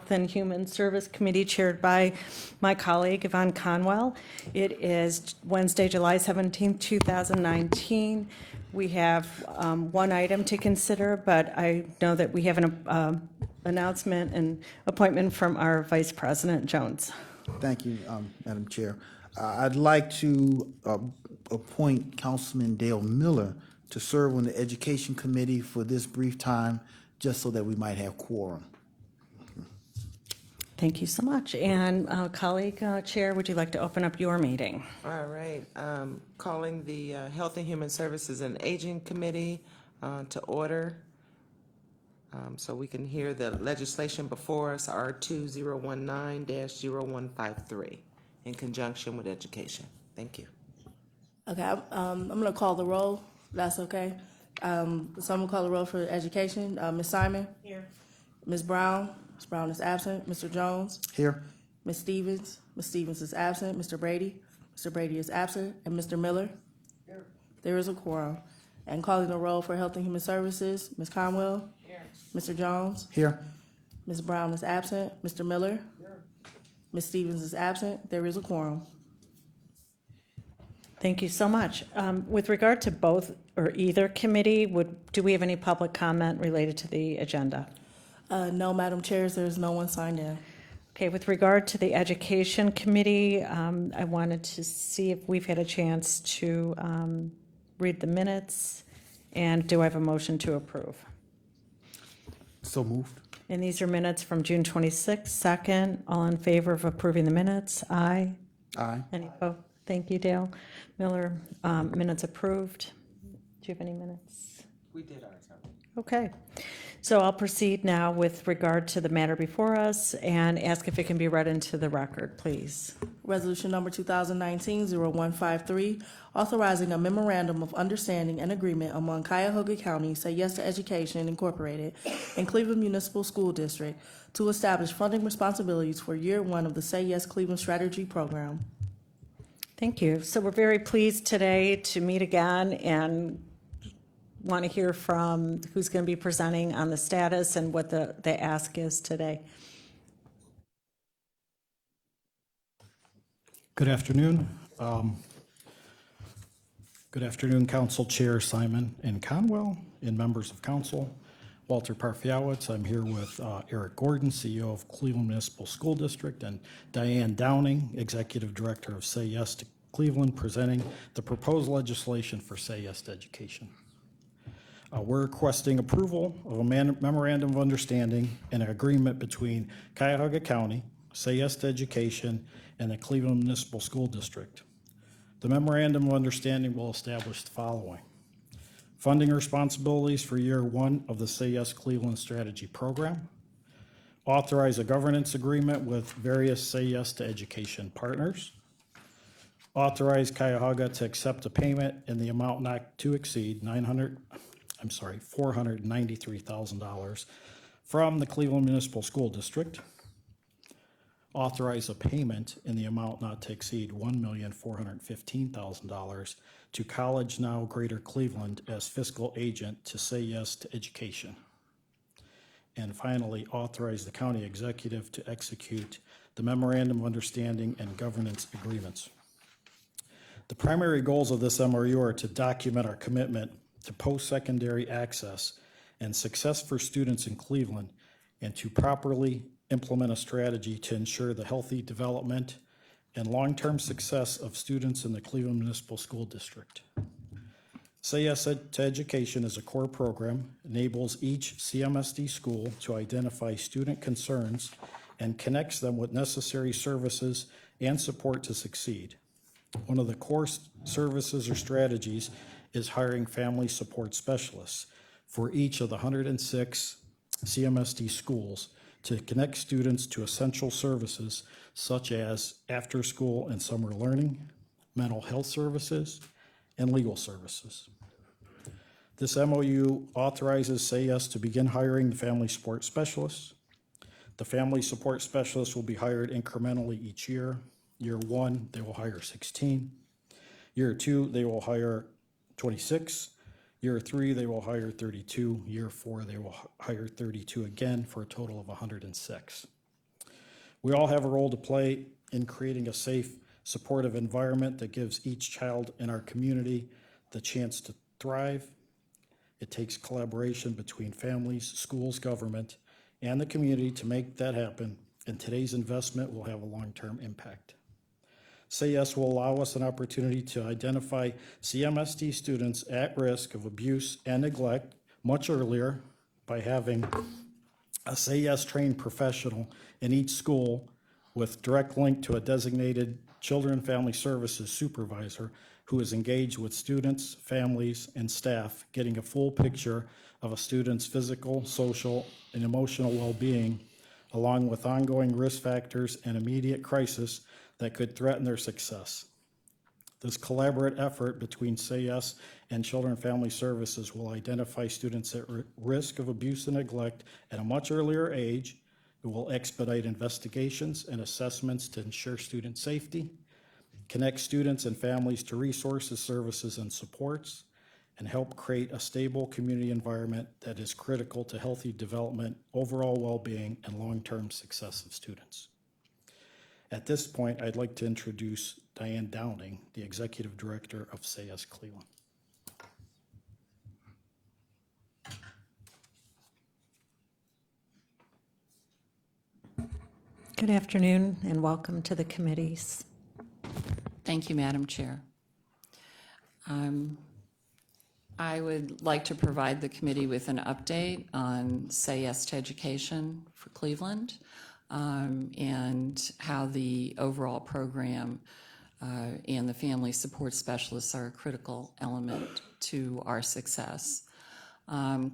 Health and Human Service Committee chaired by my colleague Yvonne Conwell. It is Wednesday, July 17, 2019. We have one item to consider, but I know that we have an announcement and appointment from our Vice President Jones. Thank you, Madam Chair. I'd like to appoint Councilman Dale Miller to serve on the Education Committee for this brief time, just so that we might have quorum. Thank you so much. And colleague Chair, would you like to open up your meeting? All right, calling the Health and Human Services and Aging Committee to order, so we can hear the legislation before us, R2019-0153, in conjunction with education. Thank you. Okay, I'm going to call the roll. That's okay. So I'm going to call the roll for education. Ms. Simon? Here. Ms. Brown? Ms. Brown is absent. Mr. Jones? Here. Ms. Stevens? Ms. Stevens is absent. Mr. Brady? Mr. Brady is absent. And Mr. Miller? Here. There is a quorum. And calling the roll for Health and Human Services, Ms. Conwell? Here. Mr. Jones? Here. Ms. Brown is absent. Mr. Miller? Here. Ms. Stevens is absent. There is a quorum. Thank you so much. With regard to both or either committee, do we have any public comment related to the agenda? No, Madam Chair, there's no one signed in. Okay, with regard to the Education Committee, I wanted to see if we've had a chance to read the minutes, and do I have a motion to approve? So moved. And these are minutes from June 26th. Second, all in favor of approving the minutes? Aye. Aye. Any opposed? Thank you, Dale Miller. Minutes approved. Do you have any minutes? We did ours. Okay. So I'll proceed now with regard to the matter before us and ask if it can be read into the record, please. Resolution number 2019-0153, authorizing a memorandum of understanding and agreement among Cuyahoga County Say Yes to Education Incorporated and Cleveland Municipal School District to establish funding responsibilities for year one of the Say Yes Cleveland Strategy Program. Thank you. So we're very pleased today to meet again and want to hear from who's going to be presenting on the status and what the ask is today. Good afternoon. Good afternoon, Council Chair Simon and Conwell and members of Council. Walter Parfiowicz. I'm here with Eric Gordon, CEO of Cleveland Municipal School District, and Diane Downing, Executive Director of Say Yes to Cleveland, presenting the proposed legislation for Say Yes to Education. We're requesting approval of a memorandum of understanding and an agreement between Cuyahoga County, Say Yes to Education, and the Cleveland Municipal School District. The memorandum of understanding will establish the following: funding responsibilities for year one of the Say Yes Cleveland Strategy Program, authorize a governance agreement with various Say Yes to Education partners, authorize Cuyahoga to accept a payment in the amount not to exceed $493,000 from the Cleveland Municipal School District, authorize a payment in the amount not to exceed $1,415,000 to College Now Greater Cleveland as fiscal agent to Say Yes to Education. And finally, authorize the county executive to execute the memorandum of understanding and governance agreements. The primary goals of this MOU are to document our commitment to post-secondary access and success for students in Cleveland, and to properly implement a strategy to ensure the healthy development and long-term success of students in the Cleveland Municipal School District. Say Yes to Education is a core program, enables each CMSD school to identify student concerns and connects them with necessary services and support to succeed. One of the core services or strategies is hiring family support specialists for each of the 106 CMSD schools to connect students to essential services such as after-school and summer learning, mental health services, and legal services. This MOU authorizes Say Yes to begin hiring the family support specialists. The family support specialists will be hired incrementally each year. Year one, they will hire 16. Year two, they will hire 26. Year three, they will hire 32. Year four, they will hire 32 again for a total of 106. We all have a role to play in creating a safe, supportive environment that gives each child in our community the chance to thrive. It takes collaboration between families, schools, government, and the community to make that happen, and today's investment will have a long-term impact. Say Yes will allow us an opportunity to identify CMSD students at risk of abuse and neglect much earlier by having a Say Yes trained professional in each school with direct link to a designated Children and Family Services supervisor who is engaged with students, families, and staff, getting a full picture of a student's physical, social, and emotional well-being, along with ongoing risk factors and immediate crisis that could threaten their success. This collaborative effort between Say Yes and Children and Family Services will identify students at risk of abuse and neglect at a much earlier age. It will expedite investigations and assessments to ensure student safety, connect students and families to resources, services, and supports, and help create a stable community environment that is critical to healthy development, overall well-being, and long-term success of students. At this point, I'd like to introduce Diane Downing, the Executive Director of Say Yes Cleveland. Good afternoon and welcome to the committees. Thank you, Madam Chair. I would like to provide the committee with an update on Say Yes to Education for Cleveland and how the overall program and the family support specialists are a critical element to our success.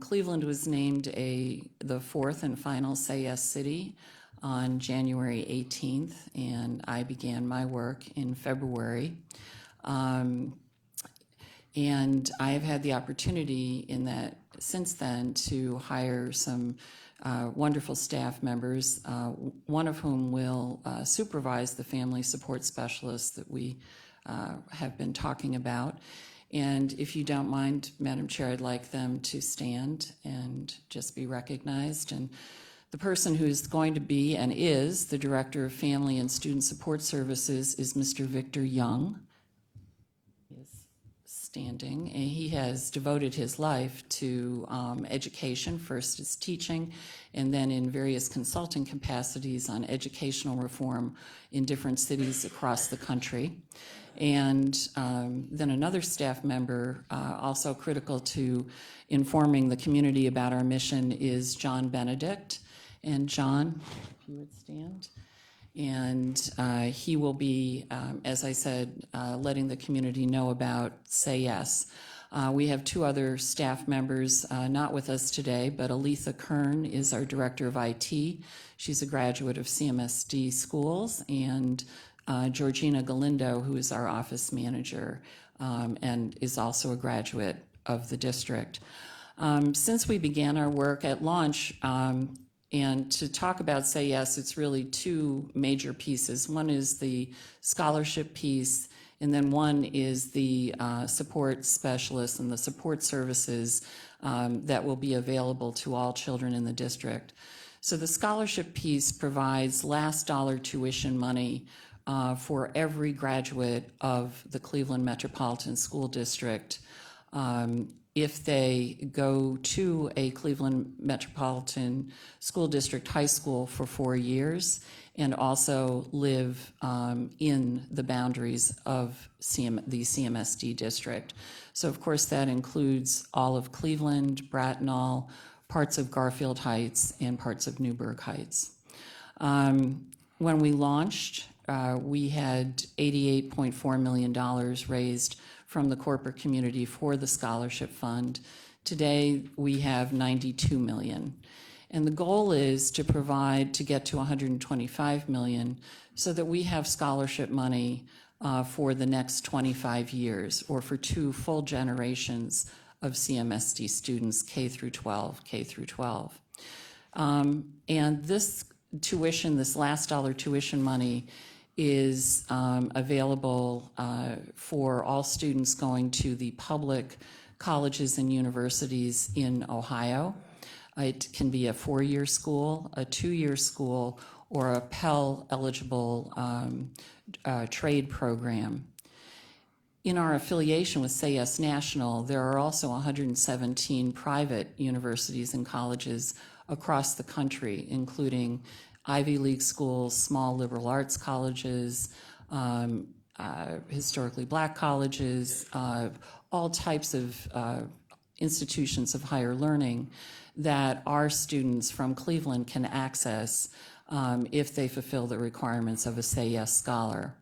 Cleveland was named the fourth and final Say Yes city on January 18th, and I began my work in February. And I have had the opportunity since then to hire some wonderful staff members, one of whom will supervise the family support specialists that we have been talking about. And if you don't mind, Madam Chair, I'd like them to stand and just be recognized. And the person who's going to be and is the Director of Family and Student Support Services is Mr. Victor Young. He is standing, and he has devoted his life to education, first as teaching, and then in various consulting capacities on educational reform in different cities across the country. And then another staff member, also critical to informing the community about our mission, is John Benedict. And John, if you would stand. And he will be, as I said, letting the community know about Say Yes. We have two other staff members not with us today, but Aletha Kern is our Director of IT. She's a graduate of CMSD schools, and Georgina Galindo, who is our office manager and is also a graduate of the district. Since we began our work at launch, and to talk about Say Yes, it's really two major pieces. One is the scholarship piece, and then one is the support specialists and the support services that will be available to all children in the district. So the scholarship piece provides last dollar tuition money for every graduate of the Cleveland Metropolitan School District if they go to a Cleveland Metropolitan School District high school for 4 years and also live in the boundaries of the CMSD district. So of course that includes all of Cleveland, Bracknell, parts of Garfield Heights, and parts of Newburgh Heights. When we launched, we had $88.4 million raised from the corporate community for the scholarship fund. Today, we have $92 million. And the goal is to get to $125 million so that we have scholarship money for the next 25 years, or for 2 full generations of CMSD students, K through 12. And this tuition, this last dollar tuition money, is available for all students going to the public colleges and universities in Ohio. It can be a 4-year school, a 2-year school, or a Pell Eligible trade program. In our affiliation with Say Yes National, there are also 117 private universities and colleges across the country, including Ivy League schools, small liberal arts colleges, historically black colleges, all types of institutions of higher learning that our students from Cleveland can access if they fulfill the requirements of a Say Yes Scholar.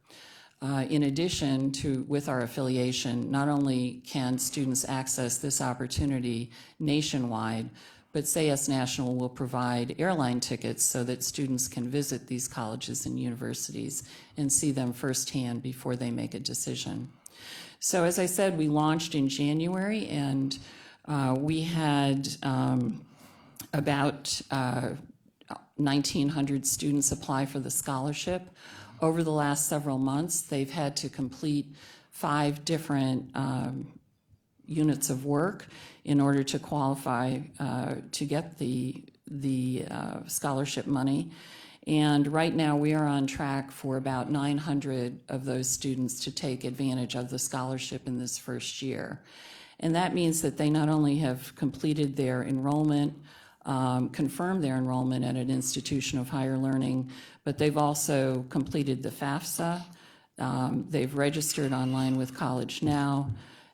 In addition to, with our affiliation, not only can students access this opportunity nationwide, but Say Yes National will provide airline tickets so that students can visit these colleges and universities and see them firsthand before they make a decision. So as I said, we launched in January, and we had about 1,900 students apply for the scholarship. Over the last several months, they've had to complete 5 different units of work in order to qualify to get the scholarship money. And right now we are on track for about 900 of those students to take advantage of the scholarship in this first year. And that means that they not only have completed their enrollment, confirmed their enrollment at an institution of higher learning, but they've also completed the FAFSA. They've registered online with College Now.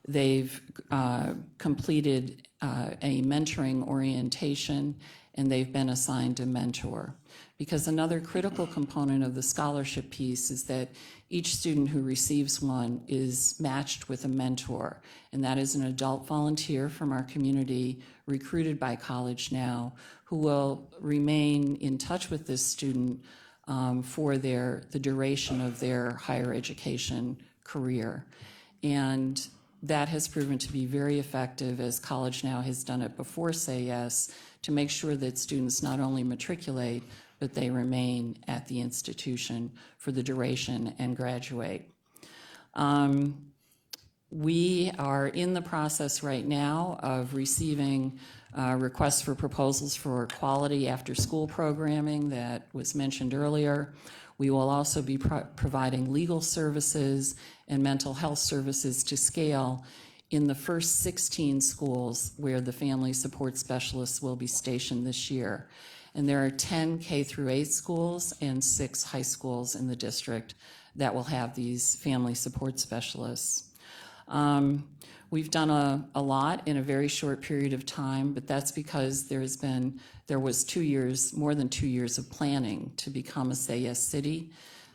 They've completed a mentoring orientation, and they've been assigned a mentor. Because another critical component of the scholarship piece is that each student who receives one is matched with a mentor, and that is an adult volunteer from our community recruited by College Now, who will remain in touch with this student for the duration of their higher education career. And that has proven to be very effective, as College Now has done it before Say Yes, to make sure that students not only matriculate, but they remain at the institution for the duration and graduate. We are in the process right now of receiving requests for proposals for quality after-school programming that was mentioned earlier. We will also be providing legal services and mental health services to scale in the first 16 schools where the family support specialists will be stationed this year. And there are 10 K through 8 schools and 6 high schools in the district that will have these family support specialists. We've done a lot in a very short period of time, but that's because there was 2 years, more than 2 years of planning to become a Say Yes city,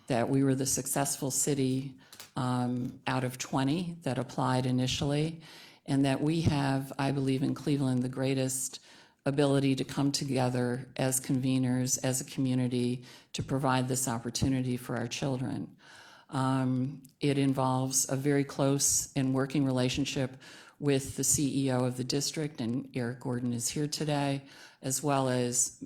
that we were the successful city out of 20 that applied initially, and that we have, I believe, in Cleveland, the greatest ability to come together as conveners, as a community, to provide this opportunity for our children. It involves a very close and working relationship with the CEO of the district, and Eric Gordon is here today, as well as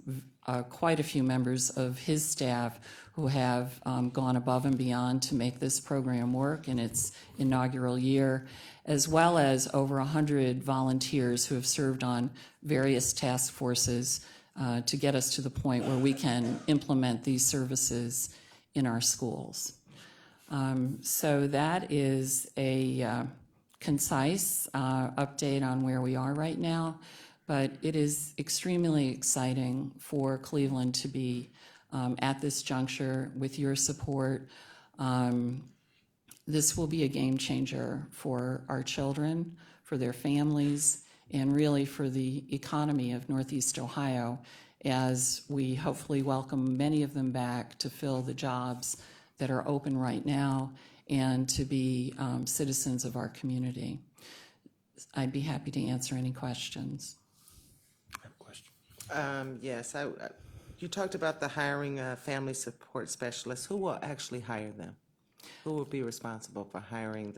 quite a few members of his staff who have gone above and beyond to make this program work in its inaugural year, as well as over 100 volunteers who have served on various task forces to get us to the point where we can implement these services in our schools. So that is a concise update on where we are right now, but it is extremely exciting for Cleveland to be at this juncture with your support. This will be a game changer for our children, for their families, and really for the economy of Northeast Ohio, as we hopefully welcome many of them back to fill the jobs that are open right now and to be citizens of our community. I'd be happy to answer any questions. I have a question. Yes, you talked about the hiring family support specialists. Who will actually hire them? Who will be responsible for hiring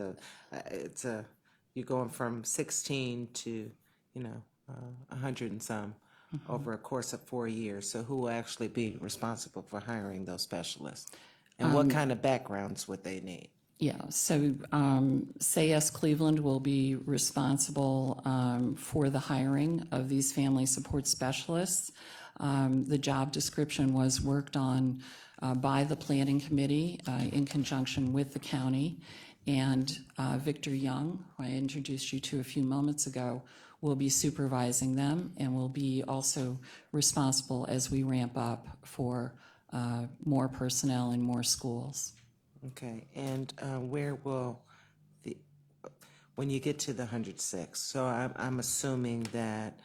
you're going from 16 to, 100 and some over a course of 4 years. So who will actually be responsible for hiring those specialists? And what kind of backgrounds would they need? Yeah, so Say Yes Cleveland will be responsible for the hiring of these family support specialists. The job description was worked on by the planning committee in conjunction with the county. And Victor Young, who I introduced you to a few moments ago, will be supervising them and will be also responsible as we ramp up for more personnel in more schools. Okay, and where will the, when you get to the 106, so I'm assuming that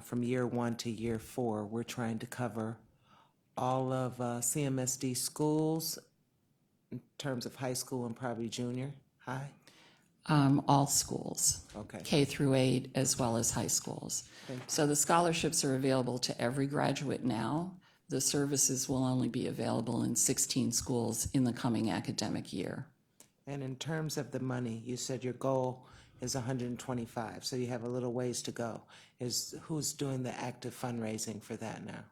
from year 1 to year 4, we're trying to cover all of CMSD schools in terms of high school and probably junior high? All schools. Okay. K through 8 as well as high schools. So the scholarships are available to every graduate now. The services will only be available in 16 schools in the coming academic year. And in terms of the money, you said your goal is 125, so you have a little ways to go. Who's doing the active fundraising for that now?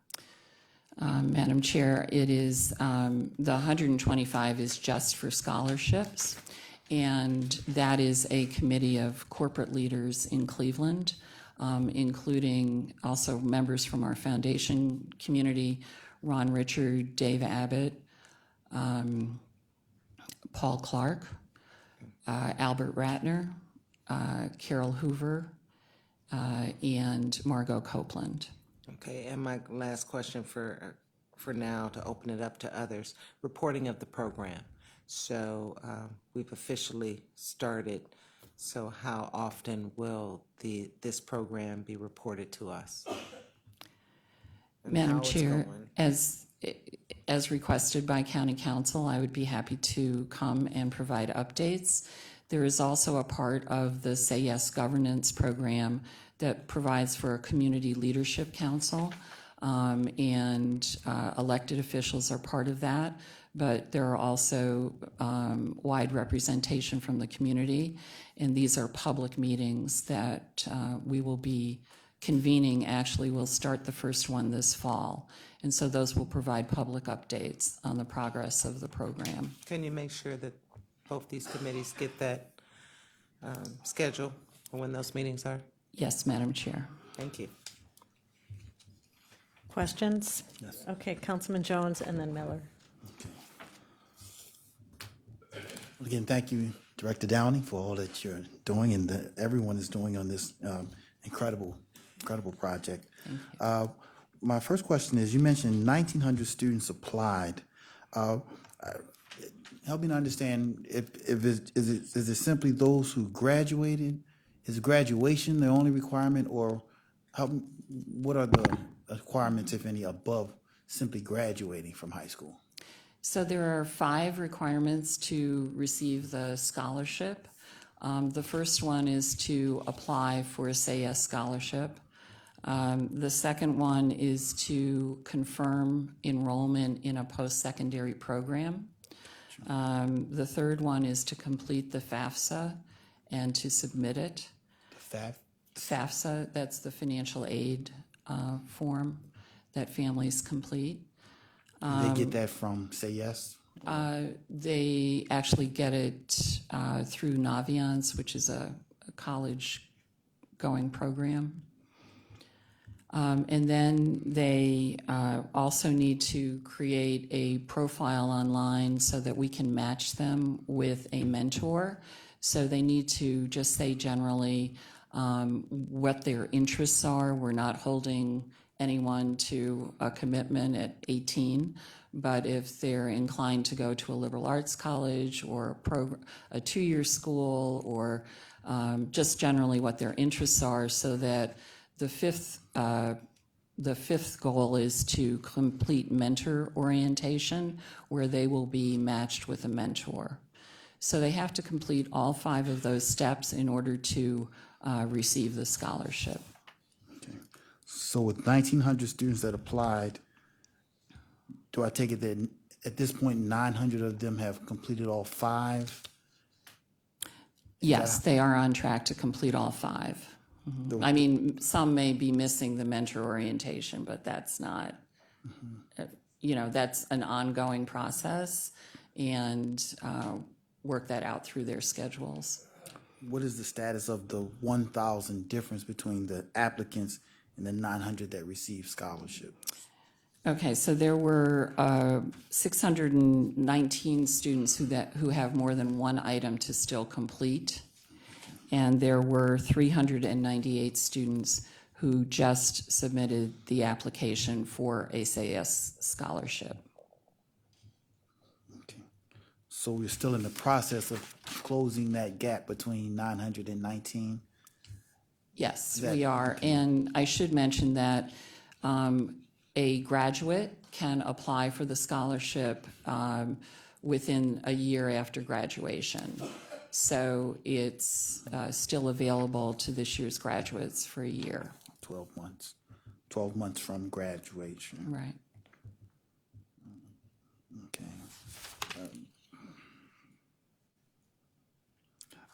Madam Chair, it is, the 125 is just for scholarships, and that is a committee of corporate leaders in Cleveland, including also members from our foundation community, Ron Richard, Dave Abbott, Paul Clark, Albert Ratner, Carroll Hoover, and Margot Copeland. Okay, and my last question for now, to open it up to others, reporting of the program. So we've officially started, so how often will this program be reported to us? And Madam how it's Chair, going? as requested by County Council, I would be happy to come and provide updates. There is also a part of the Say Yes Governance program that provides for a community leadership council, and elected officials are part of that, but there are also wide representation from the community, and these are public meetings that we will be convening. Actually, we'll start the first one this fall, and so those will provide public updates on the progress of the program. Can you make sure that both these committees get that schedule for when those meetings are? Yes, Madam Chair. Thank you. Questions? Yes. Okay, Councilman Jones and then Miller. Well, again, thank you, Director Downing, for all that you're doing and that everyone is doing on this incredible project. My first question is, you mentioned 1,900 students applied. Help me to understand, is it simply those who graduated? Is graduation the only requirement, or what are the requirements, if any, above simply graduating from high school? So there are 5 requirements to receive the scholarship. The first one is to apply for a Say Yes scholarship. The second one is to confirm enrollment in a post-secondary program. The third one is to complete the FAFSA and to submit it. FAFSA, that's the financial aid form that families complete. They get that from Say Yes? They actually get it through Naviance, which is a college-going program. And then they also need to create a profile online so that we can match them with a mentor. So they need to just say generally what their interests are. We're not holding anyone to a commitment at 18, but if they're inclined to go to a liberal arts college or a 2-year school, or just generally what their interests are, so that the fifth goal is to complete mentor orientation, where they will be matched with a mentor. So they have to complete all 5 of those steps in order to receive the scholarship. Okay. So with 1,900 students that applied, do I take it that at this point 900 of them have completed all 5? Yes, they are on track to complete all 5. I mean, some may be missing the mentor orientation, but that's not, that's an ongoing process, and work that out through their schedules. What is the status of the 1,000 difference between the applicants and the 900 that received scholarship? Okay, so there were 619 students who have more than one item to still complete, and there were 398 students who just submitted the application for a SAS scholarship. Okay. So we're still in the process of closing that gap between 919? Yes, That- we are, and I should mention that a graduate can apply for the scholarship within a year after graduation. So it's still available to this year's graduates for a year. 12 months. 12 months from graduation. Right. Okay.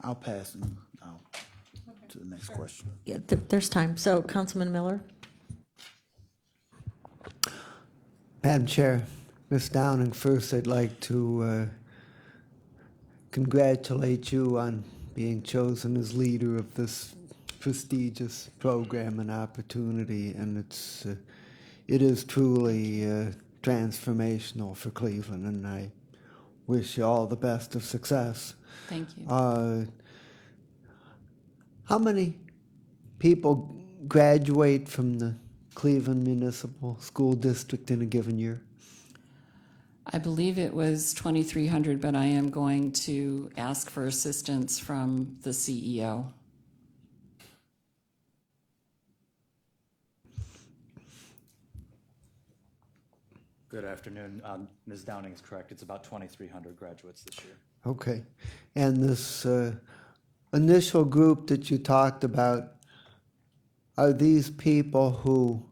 I'll pass now to the next question. Yeah, there's time. So Councilman Miller? Madam Chair, Ms. Downing, first I'd like to congratulate you on being chosen as leader of this prestigious program and opportunity, and it is truly transformational for Cleveland, and I wish you all the best of success. Thank you. How many people graduate from the Cleveland Municipal School District in a given year? I believe it was 2,300, but I am going to ask for assistance from the CEO. Good afternoon. Ms. Downing is correct. It's about 2,300 graduates this year. Okay. And this initial group that you talked about, are these people who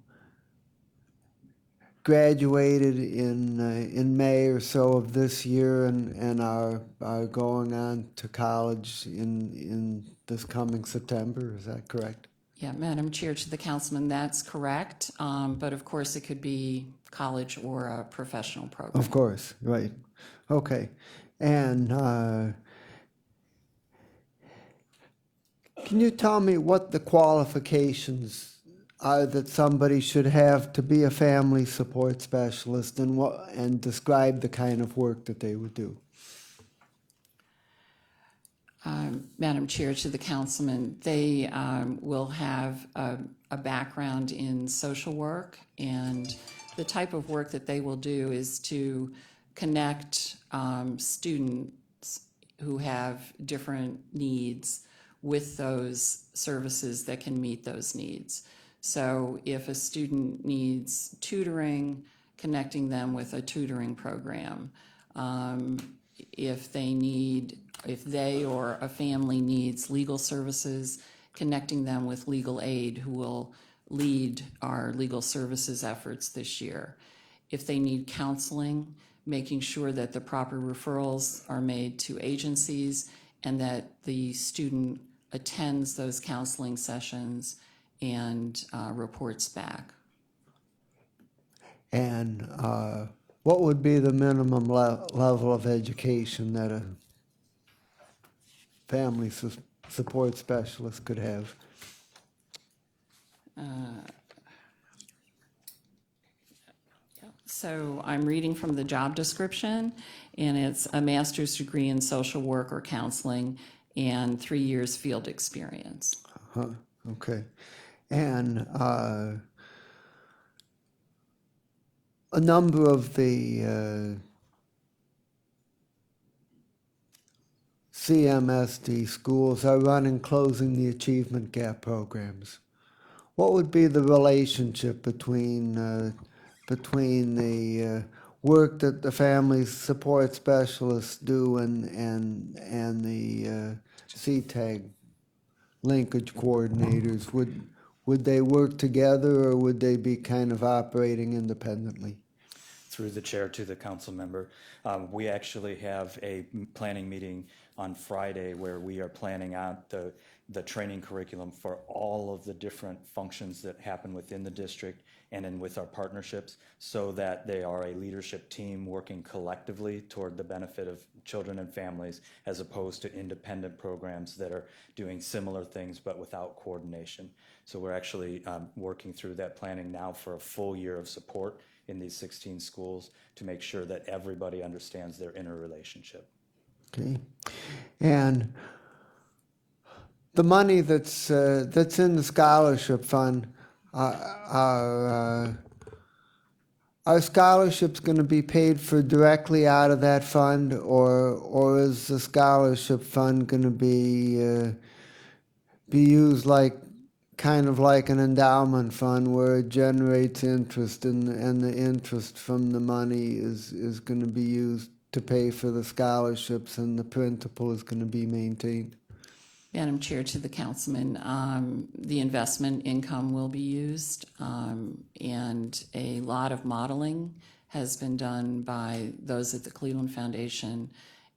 graduated in May or so of this year and are going on to college in this coming September? Is that correct? Yeah, Madam Chair, to the councilman, that's correct. But of course, it could be college or a professional program. Of course, right. Okay. And can you tell me what the qualifications are that somebody should have to be a family support specialist, and describe the kind of work that they would do? Madam Chair, to the councilman, they will have a background in social work, and the type of work that they will do is to connect students who have different needs with those services that can meet those needs. So if a student needs tutoring, connecting them with a tutoring program. If they or a family needs legal services, connecting them with legal aid who will lead our legal services efforts this year. If they need counseling, making sure that the proper referrals are made to agencies and that the student attends those counseling sessions and reports back. And what would be the minimum level of education that a family support specialist could have? So I'm reading from the job description, and it's a master's degree in social work or counseling and 3 years field experience. Okay. And a number of the CMSD schools are running Closing the Achievement Gap programs. What would be the relationship between the work that the family support specialists do and the CTAG linkage coordinators? Would they work together, or would they be kind of operating independently? Through the chair to the council member, we actually have a planning meeting on Friday where we are planning out the training curriculum for all of the different functions that happen within the district and in with our partnerships, so that they are a leadership team working collectively toward the benefit of children and families, as opposed to independent programs that are doing similar things but without coordination. So we're actually working through that planning now for a full year of support in these 16 schools to make sure that everybody understands their interrelationship. Okay. And the money that's in the scholarship fund, are scholarships going to be paid for directly out of that fund, or is the scholarship fund going to be used like kind of like an endowment fund where it generates interest and the interest from the money is going to be used to pay for the scholarships and the principal is going to be maintained? Madam Chair, to the councilman, the investment income will be used, and a lot of modeling has been done by those at the Cleveland Foundation,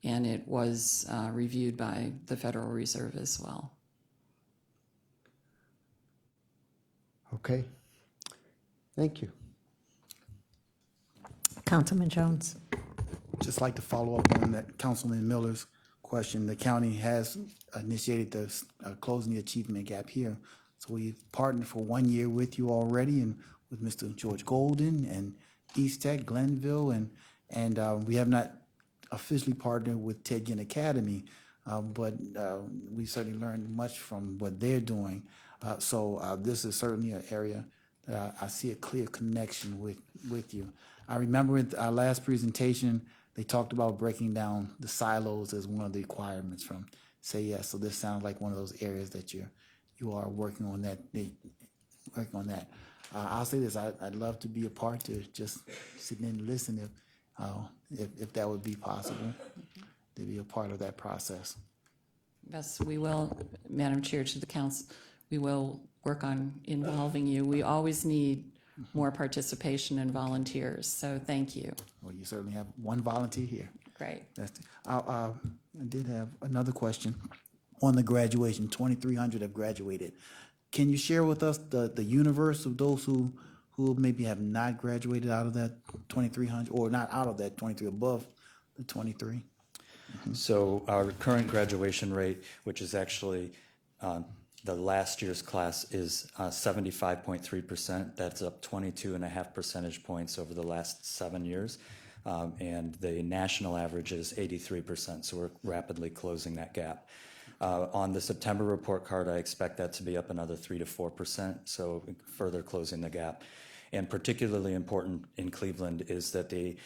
and it was reviewed by the Federal Reserve as well. Okay. Thank you. Councilman Jones. Just like to follow up on that Councilman Miller's question. The county has initiated the closing the achievement gap here. So we've partnered for 1 year with you already, and with Mr. George Golden and East Tech, Glenville, and we have not officially partnered with Ted Ginn Academy, but we certainly learned much from what they're doing. So this is certainly an area that I see a clear connection with you. I remember in our last presentation, they talked about breaking down the silos as one of the requirements from Say Yes. So this sounds like one of those areas that you are working on that. I'll say this: I'd love to be a part to just sit in and listen if that would be possible, to be a part of that process. Yes, we will, Madam Chair, to the council, we will work on involving you. We always need more participation and volunteers, so thank you. Well, you certainly have one volunteer here. Great. I did have another question on the graduation. 2,300 have graduated. Can you share with us the universe of those who maybe have not graduated out of that 2,300, or not out of that 23, above the 23? So our current graduation rate, which is actually the last year's class, is 75.3%. That's up 22.5 percentage points over the last 7 years. And the national average is 83%, so we're rapidly closing that gap. On the September report card, I expect that to be up another 3 to 4%, so further closing the gap. And particularly important in Cleveland is that the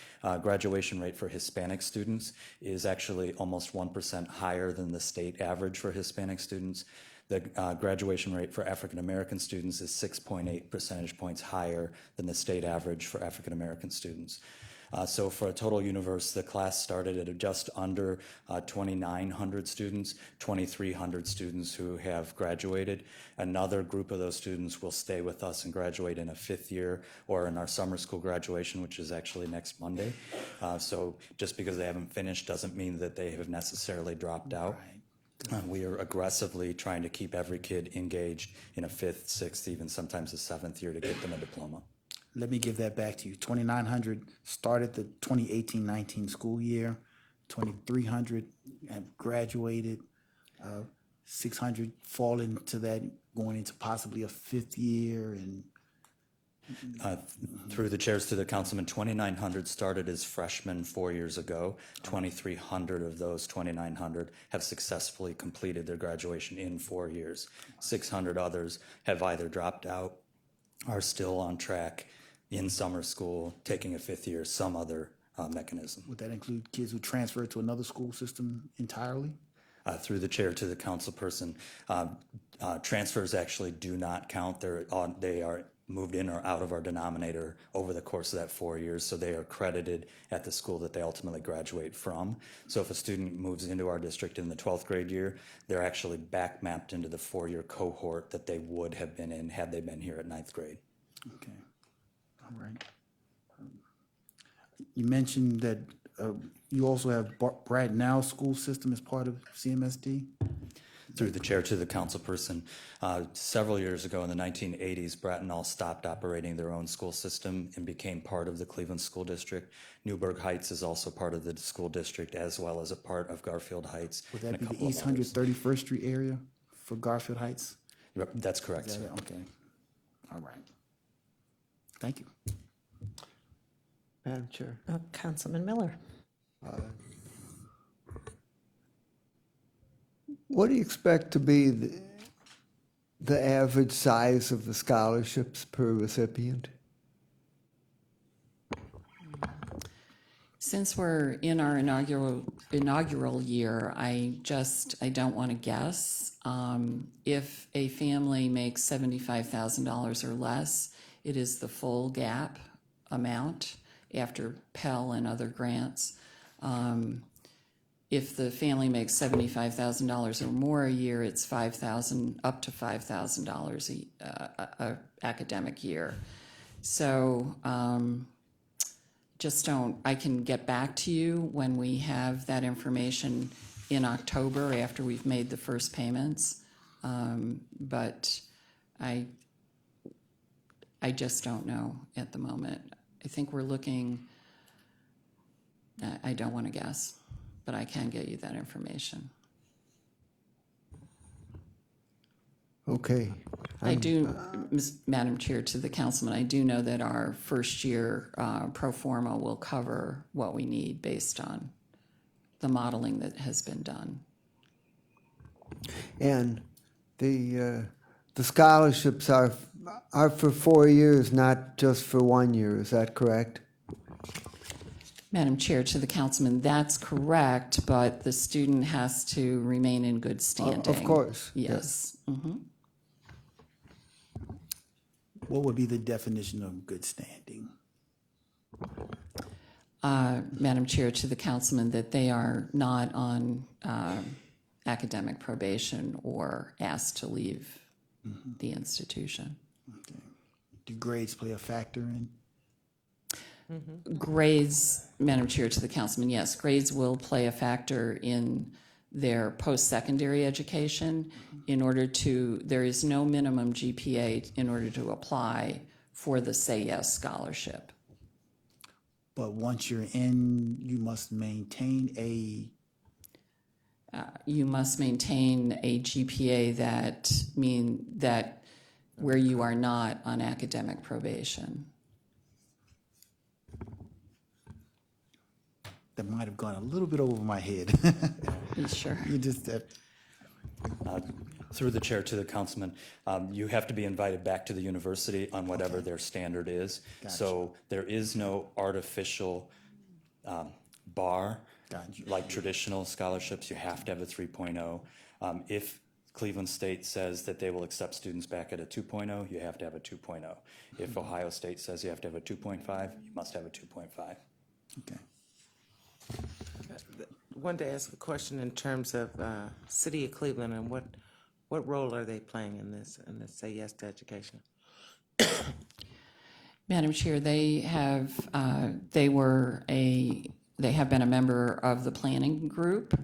graduation rate for Hispanic students is actually almost 1% higher than the state average for Hispanic students. The graduation rate for African American students is 6.8 percentage points higher than the state average for African American students. So for a total universe, the class started at just under 2,900 students, 2,300 students who have graduated. Another group of those students will stay with us and graduate in a 5th year or in our summer school graduation, which is actually next Monday. So just because they haven't finished doesn't mean that they have necessarily dropped out. We are aggressively trying to keep every kid engaged in a 5th, 6th, even sometimes a 7th year to get them a diploma. Let me give that back to you. 2,900 started the 2018-19 school year. 2,300 have graduated. 600 fall into that, going into possibly a 5th year. And through the chairs to the councilman, 2,900 started as freshmen 4 years ago. 2,300 of those 2,900 have successfully completed their graduation in 4 years. 600 others have either dropped out, are still on track in summer school, taking a 5th year, some other mechanism. would that include kids who transfer to another school system entirely? Through the chair to the council person, transfers actually do not count. They are moved in or out of our denominator over the course of that 4 years, so they are credited at the school that they ultimately graduate from. So if a student moves into our district in the 12th grade year, they're actually back mapped into the 4-year cohort that they would have been in had they been here at 9th grade. Okay. All right. You mentioned that you also have Bradnow School System as part of CMSD? Through the chair to the councilperson, several years ago in the 1980s, Bracknell stopped operating their own school system and became part of the Cleveland School District. Newburgh Heights is also part of the school district, as well as a part of Garfield Heights. Would and that a be the couple of East others. 131st Street area for Garfield Heights? Yep, that's correct, Is sir. that it? Okay. All right. Thank you. Madam Chair. Councilman Miller. What do you expect to be the average size of the scholarships per recipient? Since we're in our inaugural year, I don't want to guess. If a family makes $75,000 or less, it is the full gap amount after Pell and other grants. If the family makes $75,000 or more a year, it's $5,000 up to $5,000 a academic year. So I can get back to you when we have that information in October after we've made the first payments. But I just don't know at the moment. I think we're looking, I don't want to guess, but I can get you that information. Okay. I do, Madam Chair, to the councilman, I do know that our first year pro forma will cover what we need based on the modeling that has been done. And the scholarships are for 4 years, not just for 1 year. Is that correct? Madam Chair, to the councilman, that's correct, but the student has to remain in good standing. Of course. Yes. Mhm. What would be the definition of good standing? Madam Chair, to the councilman, that they are not on academic probation or asked to leave the institution. Okay. Do grades play a factor in? Grades, Madam Chair, to the councilman, yes, grades will play a factor in their post-secondary education. There is no minimum GPA in order to apply for the Say Yes scholarship. But once you're in, you must maintain You must maintain a GPA that where you are not on academic probation. that might have gone a little bit over my head. Sure. You just, Through the chair to the councilman, you have to be invited back to the university on whatever their standard is. So there is no artificial bar like traditional scholarships. You have to have a 3.0. If Cleveland State says that they will accept students back at a 2.0, you have to have a 2.0. If Ohio State says you have to have a 2.5, you must have a 2.5. okay. Wanted to ask a question in terms of City of Cleveland and what role are they playing in this Say Yes to Education? Madam Chair, they have been a member of the planning group.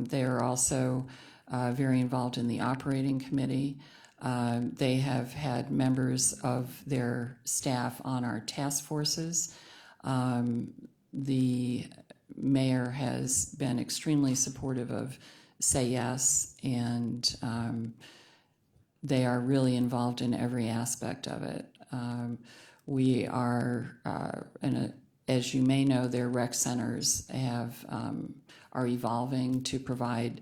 They are also very involved in the operating committee. They have had members of their staff on our task forces. The mayor has been extremely supportive of Say Yes, and they are really involved in every aspect of it. We are, as you may know, their rec centers are evolving to provide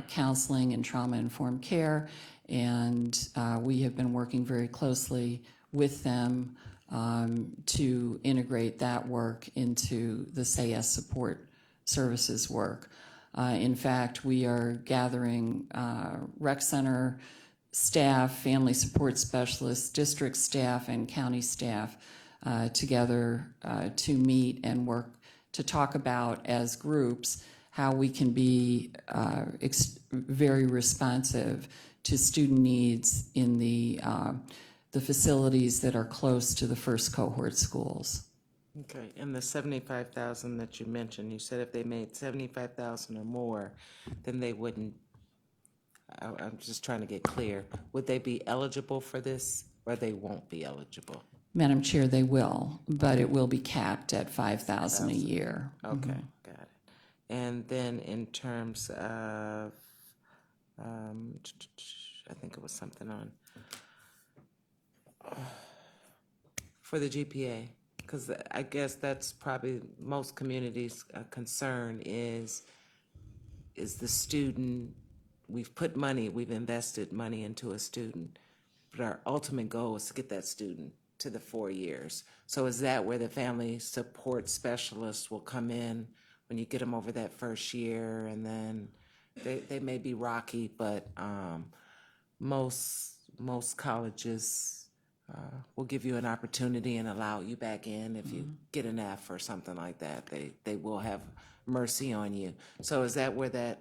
counseling and trauma-informed care, and we have been working very closely with them to integrate that work into the Say Yes support services work. In fact, we are gathering rec center staff, family support specialists, district staff, and county staff together to meet and work to talk about as groups how we can be very responsive to student needs in the facilities that are close to the first cohort schools. Okay, and the 75,000 that you mentioned, you said if they made 75,000 or more, then they wouldn't, I'm just trying to get clear, would they be eligible for this, or they won't be eligible? Madam Chair, they will, but it will be capped at 5,000 a year. Okay, got it. And then in terms of, I think it was something on, for the GPA, because I guess that's probably most communities' concern is the student, we've put money, we've invested money into a student, but our ultimate goal is to get that student to the 4 years. So is that where the family support specialist will come in when you get them over that first year? And then they may be rocky, but most colleges will give you an opportunity and allow you back in if you get an F or something like that. They will have mercy on you. So is that where that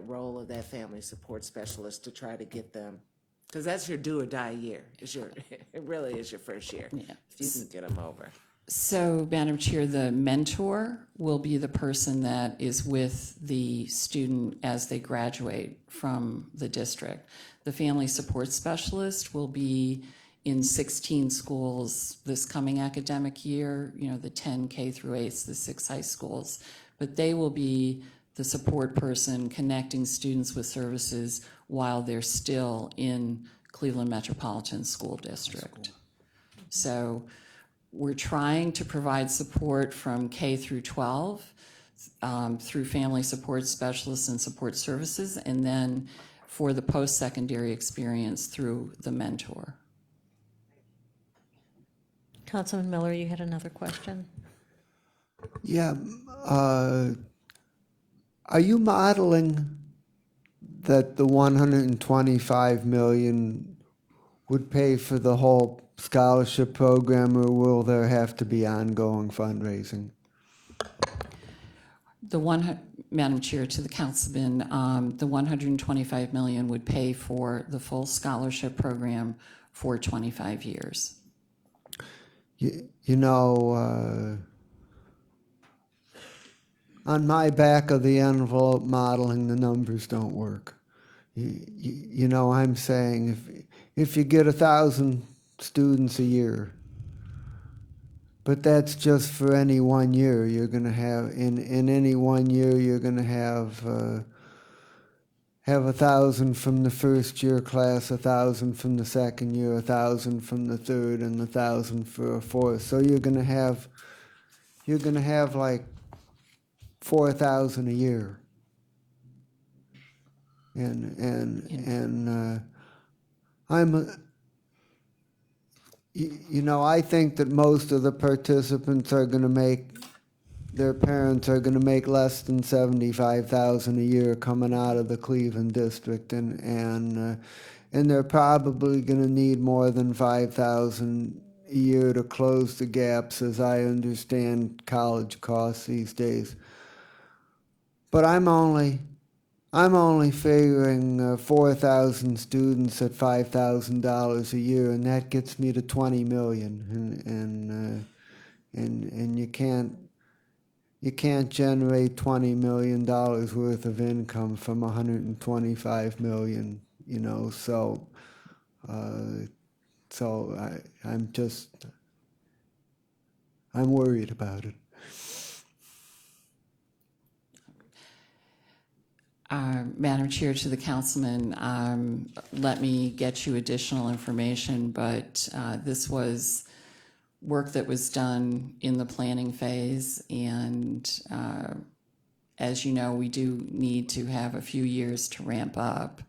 role of that family support specialist to try to get them? Because that's your do or die year. It really is your first year. Yeah. If you can get them over. So, Madam Chair, the mentor will be the person that is with the student as they graduate from the district. The family support specialist will be in 16 schools this coming academic year, the 10 K through 8s, the 6 high schools. But they will be the support person connecting students with services while they're still in Cleveland Metropolitan School District. So we're trying to provide support from K through 12 through family support specialists and support services, and then for the post-secondary experience through the mentor. Councilman Miller, you had another question? Yeah, are you modeling that the 125 million would pay for the whole scholarship program, or will there have to be ongoing fundraising? Madam Chair, to the councilman, the 125 million would pay for the full scholarship program for 25 years. On my back of the envelope modeling, the numbers don't work. I'm saying if you get 1,000 students a year, but that's just for any 1 year. You're going to have in any 1 year you're going to have 1,000 from the first year class, 1,000 from the second year, 1,000 from the third, and 1,000 for a fourth. So you're going to have like 4,000 a year. And I think that most of the participants are going to their parents are going to make less than 75,000 a year coming out of the Cleveland district, and they're probably going to need more than 5,000 a year to close the gaps, as I understand college costs these days. But I'm only figuring 4,000 students at $5,000 a year, and that gets me to 20 million. And you can't generate $20 million worth of income from 125 million. So I'm worried about it. Madam Chair, to the councilman, let me get you additional information, but this was work that was done in the planning phase, and as you know, we do need to have a few years to ramp up.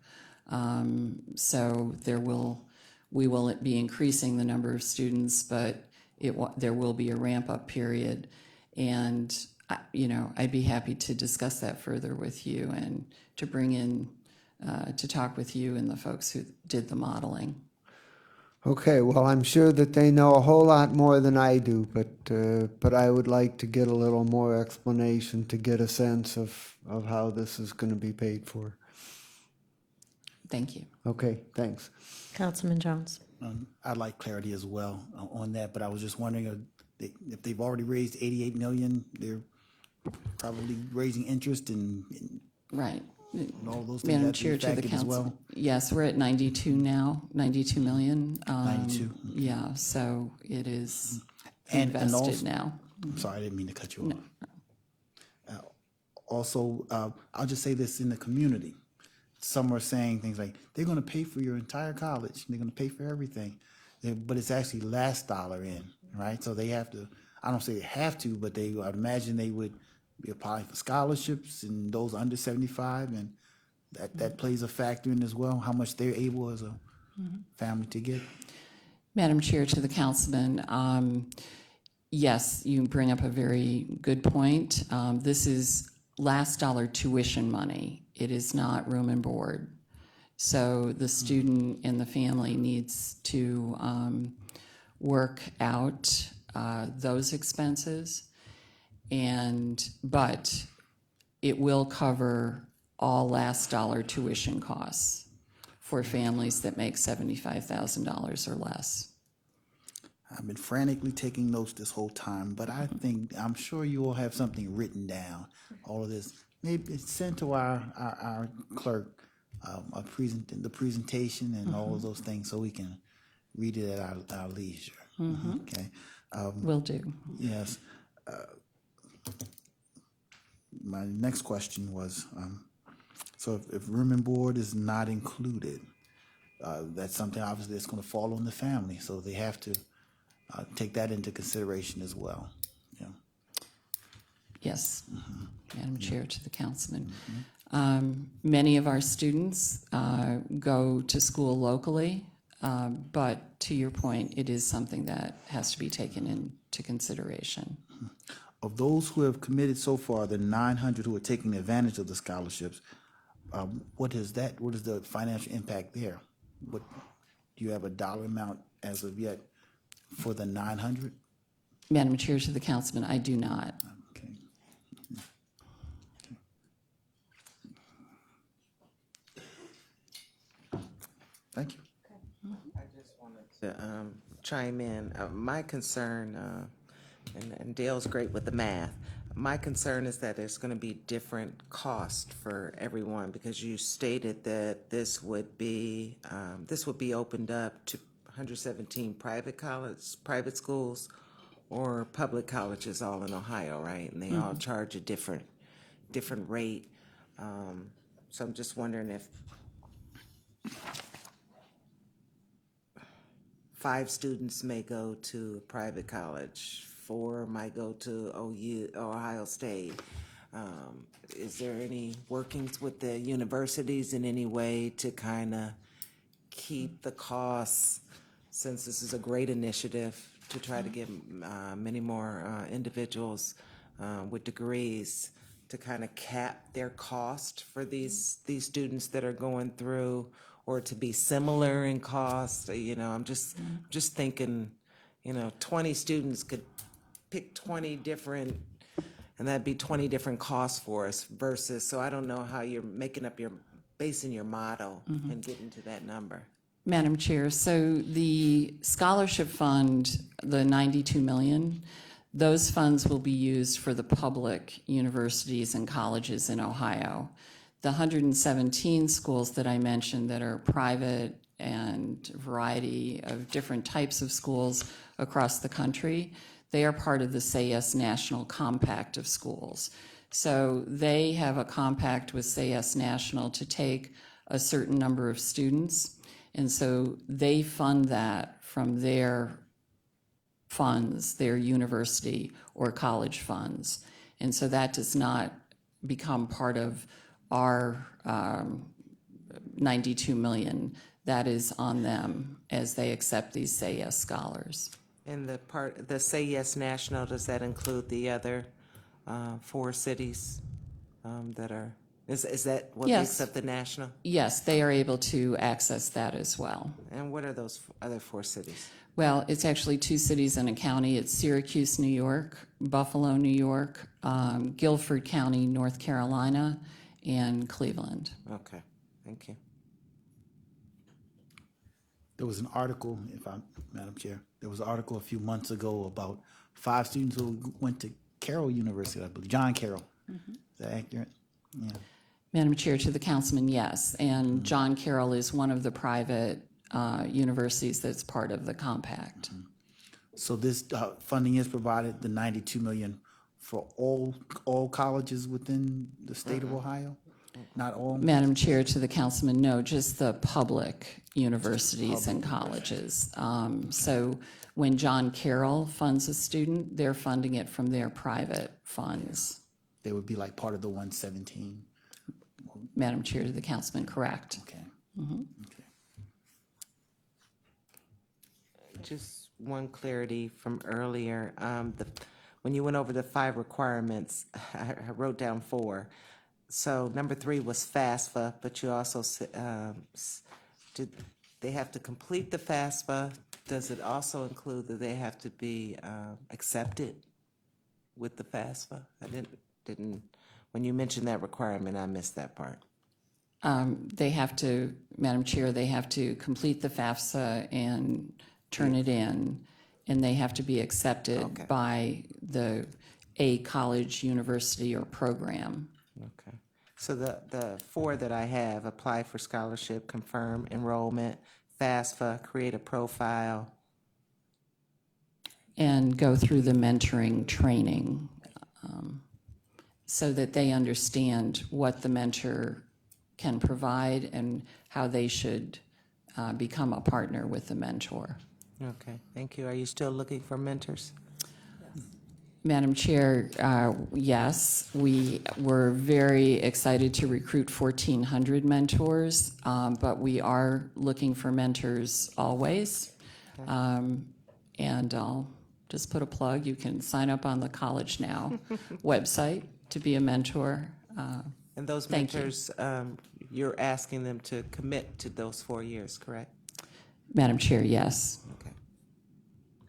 So we will be increasing the number of students, but there will be a ramp-up period, and I'd be happy to discuss that further with you and to bring in, to talk with you and the folks who did the modeling. Okay, well, I'm sure that they know a whole lot more than I do, but I would like to get a little more explanation to get a sense of how this is going to be paid for. Thank you. Okay, thanks. Councilman Jones? I'd like clarity as well on that, but I was just wondering, if they've already raised 88 million, they're probably raising interest and Right. all those things Madam have to Chair, be to the factored as well. council. Yes, we're at 92 now, 92 million. 92. Yeah, so it is And invested also- now. I'm sorry, I didn't mean to cut you off. Also, I'll just say this in the community. Some are saying things like, they're gonna pay for your entire college, they're gonna pay for everything. But it's actually last dollar in, right? So they have to, I don't say they have to, but I'd imagine they would be applying for scholarships and those under 75, and that plays a factor in as well, how much they're able as a family to get. Madam Chair, to the councilman, yes, you bring up a very good point. This is last dollar tuition money. It is not room and board. So the student and the family needs to work out those expenses, but it will cover all last dollar tuition costs for families that make $75,000 or less. I've been frantically taking notes this whole time, but I'm sure you will have something written down, all of this. Maybe send to our clerk the presentation and all of those things so we can read it at our leisure. Okay. Will do. Yes. My next question was, so if room and board is not included, that's something obviously that's going to fall on the family, so they have to take that into consideration as well. Yeah. Yes, Madam Chair, to the councilman. Many of our students go to school locally, but to your point, it is something that has to be taken into consideration. Of those who have committed so far, the 900 who are taking advantage of the scholarships, what is the financial impact there? Do you have a dollar amount as of yet for the 900? Madam Chair, to the councilman, I do not. Okay. Thank you. To chime in, my concern, and Dale's great with the math. My concern is that there's going to be different cost for everyone, because you stated that this would be opened up to 117 private schools, or public colleges all in Ohio, right? And they all charge a different rate. So I'm just wondering if 5 students may go to a private college, 4 might go to Ohio State. Is there any workings with the universities in any way to kind of keep the costs, since this is a great initiative to try to get many more individuals with degrees, to kind of cap their cost for these students that are going through, or to be similar in cost? I'm just thinking, 20 students could pick 20 different, and that'd be 20 different costs for us versus, so I don't know how you're basing your model and getting to that number. Madam Chair, so the scholarship fund, the 92 million, those funds will be used for the public universities and colleges in Ohio. The 117 schools that I mentioned that are private and a variety of different types of schools across the country, they are part of the Say Yes National Compact of schools. So they have a compact with Say Yes National to take a certain number of students, and so they fund that from their funds, their university or college funds. And so that does not become part of our 92 million. That is on them as they accept these Say Yes scholars. And the Say Yes National, does that include the other 4 cities that are, is that what Yes. makes up the national? Yes, they are able to access that as well. And what are those other 4 cities? Well, it's actually 2 cities and a county. It's Syracuse, New York, Buffalo, New York, Guilford County, North Carolina, and Cleveland. Okay, thank you. There was an article, Madam Chair, there was an article a few months ago about 5 students who went to Carroll University, I believe, John Carroll. Is that accurate? Yeah. Madam Chair, to the councilman, yes. And John Carroll is one of the private universities that's part of the compact. So this funding is provided, the 92 million, for all colleges within the state of Ohio? Not all? Madam Chair, to the councilman, no, just the public universities and colleges. So when John Carroll funds a student, they're funding it from their private funds. They would be like part of the 117? Madam Chair, to the councilman, correct. Okay. Okay. Just one clarity from earlier, when you went over the 5 requirements, I wrote down 4. So number 3 was FAFSA, but you also did they have to complete the FAFSA? Does it also include that they have to be accepted with the FAFSA? I didn't, when you mentioned that requirement, I missed that part. They have to, Madam Chair, they have to complete the FAFSA and turn it in, and they have to be accepted by a college, university, or program. Okay. So the 4 that I have, apply for scholarship, confirm enrollment, FAFSA, create a profile. And go through the mentoring training so that they understand what the mentor can provide and how they should become a partner with the mentor. Okay, thank you. Are you still looking for mentors? Madam Chair, yes, we were very excited to recruit 1,400 mentors, but we are looking for mentors always. And I'll just put a plug, you can sign up on the College Now website to be a mentor. And those Thank you. mentors, you're asking them to commit to those 4 years, correct? Madam Chair, yes. Okay.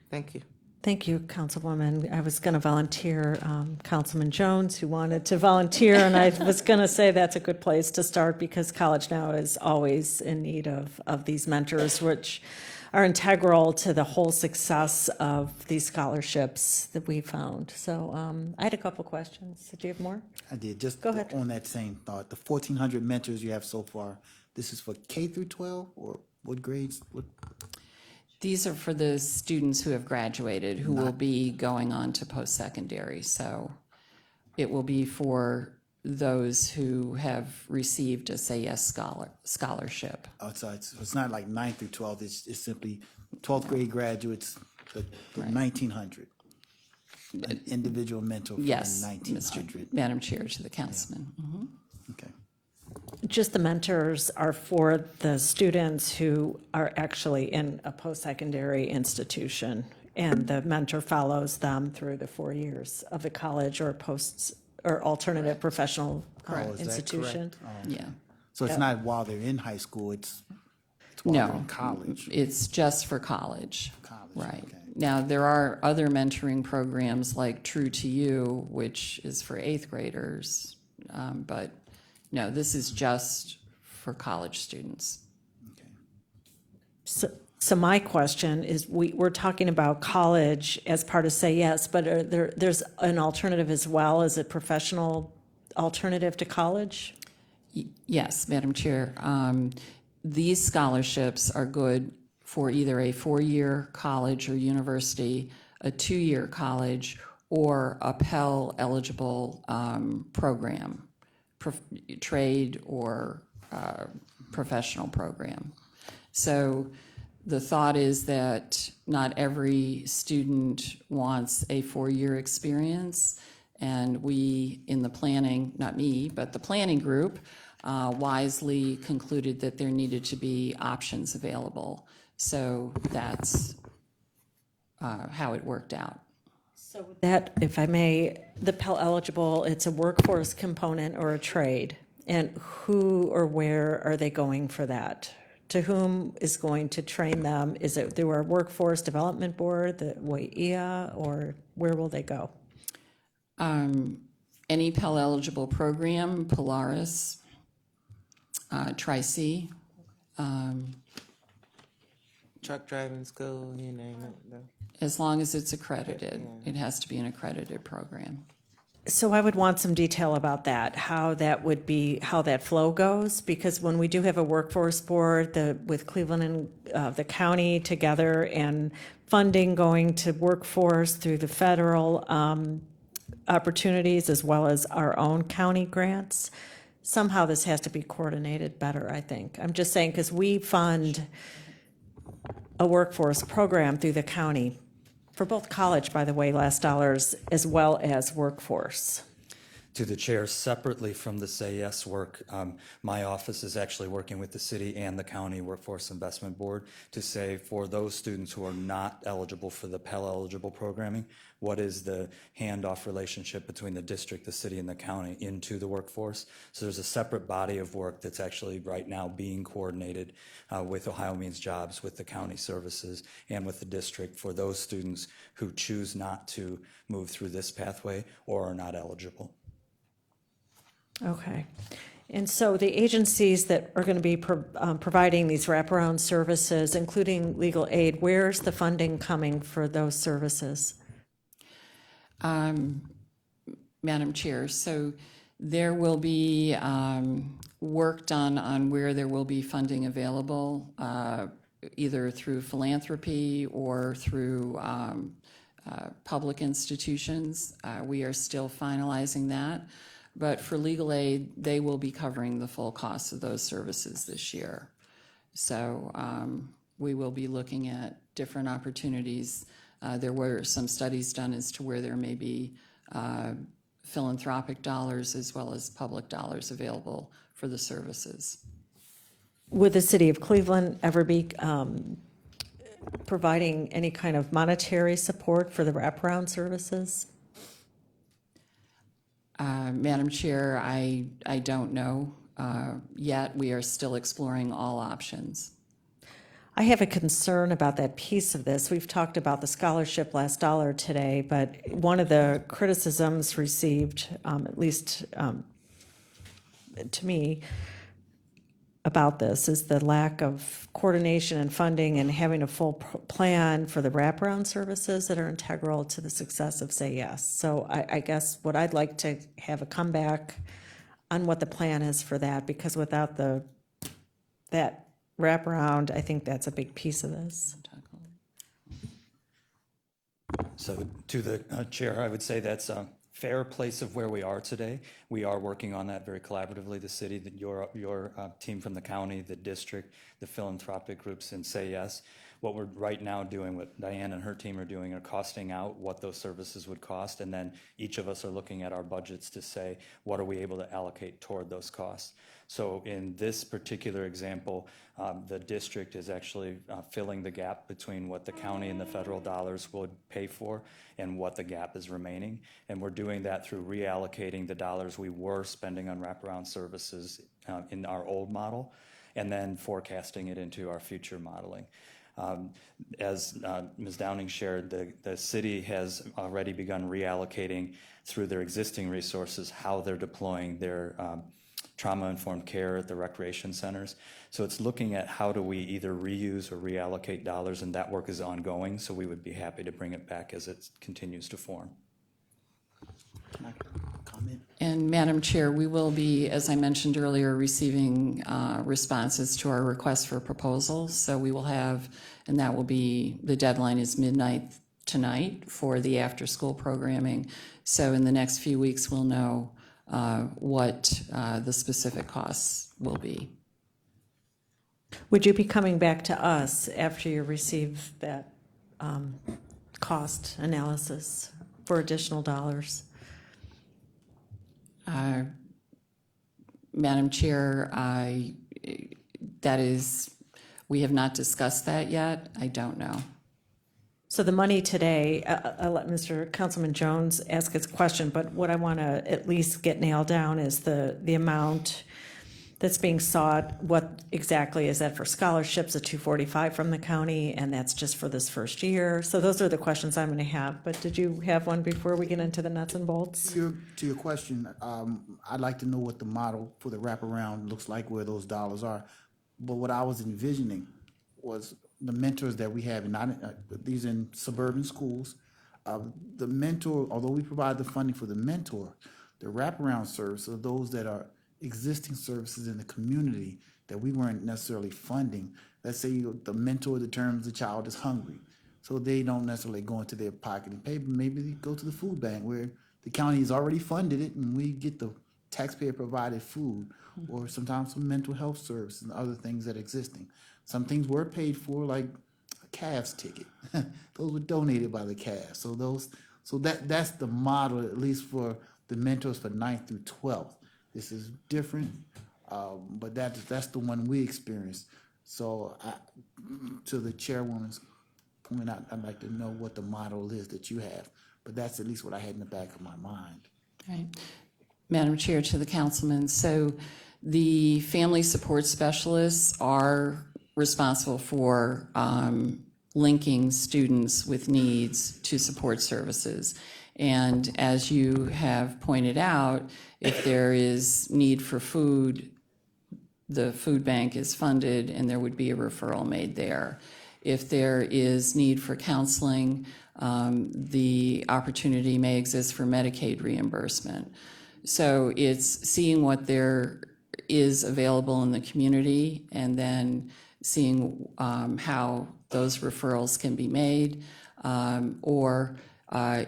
Thank you. Thank you, Councilwoman. I was going to volunteer Councilman Jones, who wanted to volunteer, and I was going to say that's a good place to start because College Now is always in need of these mentors, which are integral to the whole success of these scholarships that we found. So I had a couple questions. Do you have more? I did. Just Go ahead. on that same thought, the 1,400 mentors you have so far, this is for K through 12, or what grades? What? These are for the students who have graduated, who will be going on to post-secondary. So it will be for those who have received a Say Yes scholarship. Oh, so it's not like 9 through 12, it's simply 12th grade graduates, the 1,900. An individual mentor for the Yes, 1,900. Madam Chair, to the councilman. Mhm. Okay. Just the mentors are for the students who are actually in a post-secondary institution, and the mentor follows them through the 4 years of the college or alternative professional Oh, is that institution. correct? Oh. Yeah. So it's not while they're in high school, it's while they're No, in college. it's just for college. College, Right. okay. Now, there are other mentoring programs like True to You, which is for 8th graders, but no, this is just for college students. So my question is, we're talking about college as part of Say Yes, but there's an alternative as well, as a professional alternative to college? Yes, Madam Chair. These scholarships are good for either a 4-year college or university, a 2-year college, or a Pell Eligible program, trade or professional program. So the thought is that not every student wants a 4-year experience, and we, in the planning, not me, but the planning group, wisely concluded that there needed to be options available. So that's how it worked out. So that, if I may, the Pell Eligible, it's a workforce component or a trade, and who or where are they going for that? To whom is going to train them? Is it through our Workforce Development Board, the WIA, or where will they go? Any Pell Eligible program, Polaris, Tri-C, truck driving school, you name it. As long as it's accredited, it has to be an accredited program. So I would want some detail about that, how that would be, how that flow goes, because when we do have a workforce board, with Cleveland and the county together and funding going to workforce through the federal opportunities as well as our own county grants, somehow this has to be coordinated better, I think. I'm just saying, because we fund a workforce program through the county for both college, by the way, last dollars, as well as workforce. To the chair, separately from the Say Yes work, my office is actually working with the city and the county workforce investment board to say for those students who are not eligible for the Pell Eligible programming, what is the handoff relationship between the district, the city, and the county into the workforce? So there's a separate body of work that's actually right now being coordinated with Ohio Means Jobs, with the county services, and with the district for those students who choose not to move through this pathway or are not eligible. Okay. And so the agencies that are going to be providing these wraparound services, including legal aid, where's the funding coming for those services? Madam Chair, so there will be work done on where there will be funding available, either through philanthropy or through public institutions. We are still finalizing that. But for legal aid, they will be covering the full cost of those services this year. So we will be looking at different opportunities. There were some studies done as to where there may be philanthropic dollars as well as public dollars available for the services. Would the city of Cleveland ever be providing any kind of monetary support for the wraparound services? Madam Chair, I don't know yet. We are still exploring all options. I have a concern about that piece of this. We've talked about the scholarship last dollar today, but one of the criticisms received, at least to me, about this is the lack of coordination and funding and having a full plan for the wraparound services that are integral to the success of Say Yes. So I guess what I'd like to have a comeback on what the plan is for that, because without that wraparound, I think that's a big piece of this. So to the chair, I would say that's a fair place of where we are today. We are working on that very collaboratively, the city, your team from the county, the district, the philanthropic groups, and Say Yes. What we're right now doing, what Diane and her team are doing, are costing out what those services would cost, and then each of us are looking at our budgets to say, what are we able to allocate toward those costs? So in this particular example, the district is actually filling the gap between what the county and the federal dollars would pay for and what the gap is remaining. And we're doing that through reallocating the dollars we were spending on wraparound services in our old model, and then forecasting it into our future modeling. As Ms. Downing shared, the city has already begun reallocating through their existing resources how they're deploying their trauma-informed care at the recreation centers. So it's looking at how do we either reuse or reallocate dollars, and that work is ongoing, so we would be happy to bring it back as it continues to form. Comment? And Madam Chair, we will be, as I mentioned earlier, receiving responses to our request for proposals. So we will have, and that will be, the deadline is midnight tonight for the after-school programming. So in the next few weeks, we'll know what the specific costs will be. Would you be coming back to us after you receive that cost analysis for additional dollars? Madam Chair, we have not discussed that yet. I don't know. So the money today, I'll let Mr. Councilman Jones ask his question, but what I want to at least get nailed down is the amount that's being sought. What exactly is that for scholarships, the $245 from the county, and that's just for this first year? So those are the questions I'm going to have, but did you have one before we get into the nuts and bolts? To your question, I'd like to know what the model for the wraparound looks like, where those dollars are. But what I was envisioning was the mentors that we have, not these in suburban schools. The mentor, although we provide the funding for the mentor, the wraparound service are those that are existing services in the community that we weren't necessarily funding. Let's say the mentor determines the child is hungry, so they don't necessarily go into their pocket and pay, but maybe they go to the food bank where the county has already funded it and we get the taxpayer provided food, or sometimes some mental health services and other things that are existing. Some things were paid for, like a Cavs ticket. Those were donated by the Cavs. So that's the model, at least for the mentors for 9th through 12th. This is different, but that's the one we experienced. So to the chairwoman's point, I'd like to know what the model is that you have, but that's at least what I had in the back of my mind. Right. Madam Chair, to the councilman, so the family support specialists are responsible for linking students with needs to support services. And as you have pointed out, if there is need for food, the food bank is funded and there would be a referral made there. If there is need for counseling, the opportunity may exist for Medicaid reimbursement. So it's seeing what there is available in the community and then seeing how those referrals can be made, or